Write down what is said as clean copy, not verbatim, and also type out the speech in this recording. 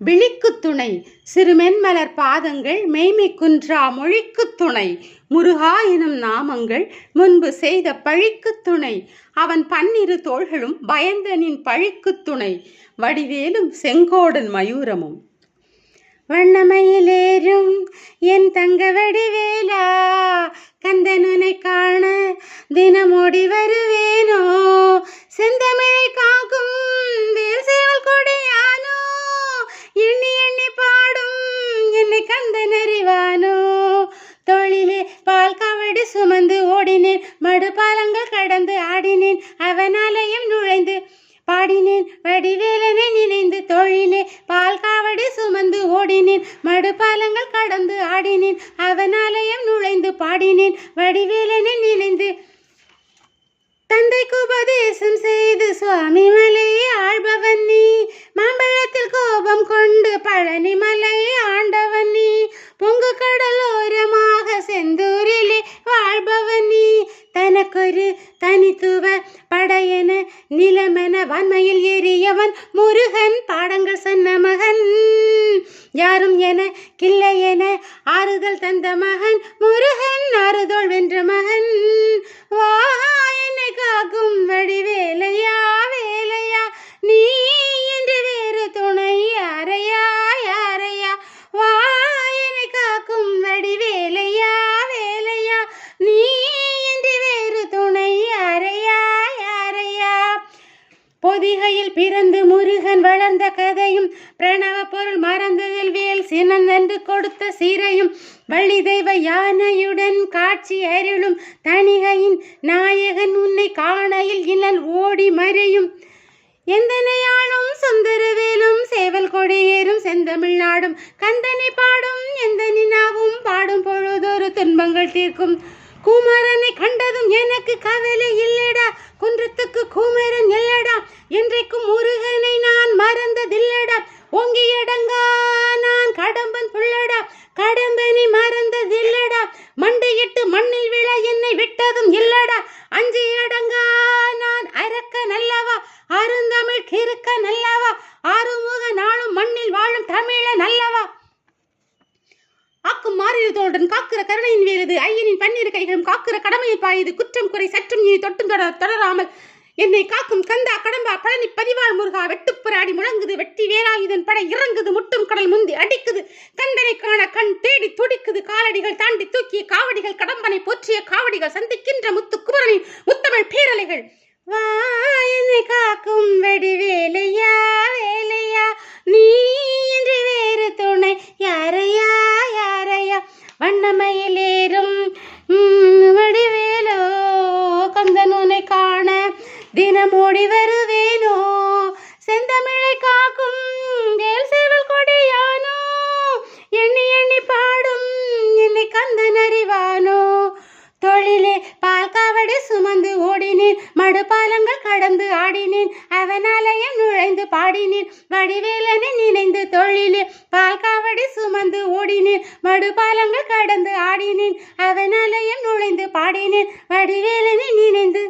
விழிக்கு துணை சிறுமென்மலர் பாதங்கள் மெய்மை குன்றா மொழிக்கு துணை முருகா எனும் நாமங்கள் முன்பு செய்த பழிக்கு துணை அவன் பன்னிரு தோள்களும் பயந்தனின் பழிக்கு துணை வடிவேலும் செங்கோடன் மயூரமும். வண்ணமயிலேறும் என் தங்க வடிவேலா கந்தனுனை காண தினமோடி வருவேனோ செந்தமிழை காக்கும் வேல் சேவல் கொடியானோ எண்ணி எண்ணி பாடும் என்னை கந்தன் அறிவானோ தோளிலே பால் காவடி சுமந்து ஓடினேன் மடுபாலங்கள் கடந்து ஆடினேன் அவன் ஆலயம் நுழைந்து பாடினேன் வடிவேலனை நினைந்து தோழிலே பால் காவடி சுமந்து ஓடினேன் மடுபாலங்கள் கடந்து ஆடினேன் அவன் ஆலயம் நுழைந்து பாடினேன் வடிவேலனை நினைந்து தந்தைக்கு உபதேசம் செய்து சுவாமி மலையை ஆள்பவன் நீ மாம்பழத்தில் கோபம் கொண்டு பழனி மலையை ஆண்டவன் நீ பொங்கு கடலோரமாக செந்தூரிலே வாழ்பவன் நீ தனக்கொரு தனித்துவ படையென நிலமென வன்மையில் ஏறியவன் முருகன் பாடங்கள் சொன்ன மகன் யாரும் என கிள்ளை என ஆறுதல் தந்த மகன் முருகன் ஆறுதோள் வென்ற மகன் வா என்னை காக்கும் வடிவேலையா வேலையா நீ என்று வேறு துணை யாரையா யாரையா வா என்னை காக்கும் வடிவேலையா வேலையா நீ என்று வேறு துணை யாரையா யாரையா. பொதிகையில் பிறந்து முருகன் வளர்ந்த கதையும் பிரணவ பொருள் மறந்ததில் வேல் சினந்தன்று கொடுத்த சீரையும் வள்ளி தெய்வ யானையுடன் காட்சி அருளும் தணிகையின் நாயகன் உன்னை காணையில் இனல் ஓடி மறையும் எந்தனையாளும் சுந்தரவேலும் சேவல் கொடியேறும் செந்தமிழ்நாடும் கந்தனை பாடும் எந்த நினாவும் பாடும் பொழுதொரு துன்பங்கள் தீர்க்கும் குமரனை கண்டதும் எனக்கு கவலை இல்லடா குன்றத்துக்கு குமரன் இல்லடா என்றைக்கும் முருகனை நான் மறந்ததில்லடா ஓங்கி அடங்கா நான் கடம்பன் புள்ளடா கடம்பனை மறந்ததில்லடா மண்டையிட்டு மண்ணில் விழ என்னை விட்டதும் இல்லடா அஞ்சி அடங்கா நான் அரக்க நல்லவா அருந்தமிழ் கிறுக்க நல்லவா ஆறுமுக நாளும் மண்ணில் வாழும் தமிழ நல்லவா ஆக்கும் மாறிய தோளுடன் காக்கிற கருணையின் வேறுது ஐயனின் பன்னிரு கைகளும் காக்கிற கடமையில் பாயுது குற்றம் குறை சற்றும் இனி தொட்டும் தொடராமல் என்னை காக்கும் கந்தா கடம்பா பழனி பதிவாள் முருகா வெட்டுப்புறாடி முழங்குது வெட்டி வேலாயுதன் படை இறங்குது முட்டும் கடல் முந்தி அடிக்குது கண்டனை காண கண் தேடி துடிக்குது காலடிகள் தாண்டி தூக்கிய காவடிகள் கடம்பனை போற்றிய காவடிகள் சந்திக்கின்ற முத்து குமரனின் முத்தமிழ் பேரலைகள் வா என்னை காக்கும் வடிவேலையா வேலையா நீ என்று வேறு துணை யாரையா யாரையா வண்ணமயிலேறும் வடிவேலோ கந்தனுனை காண தினமோடி வருவேனோ செந்தமிழை காக்கும் வேல் சேவல் கொடியானோ எண்ணி எண்ணி பாடும் என்னை கந்தன் அறிவானோ தொழிலே பால் காவடி சுமந்து ஓடினேன் மடுபாலங்கள் கடந்து ஆடினேன் அவன் ஆலயம் நுழைந்து பாடினேன் வடிவேலனை நினைந்து தொழிலே பால் காவடி சுமந்து ஓடினேன் மடுபாலங்கள் கடந்து ஆடினேன் அவன் ஆலயம் நுழைந்து பாடினேன் வடிவேலனை நினைந்து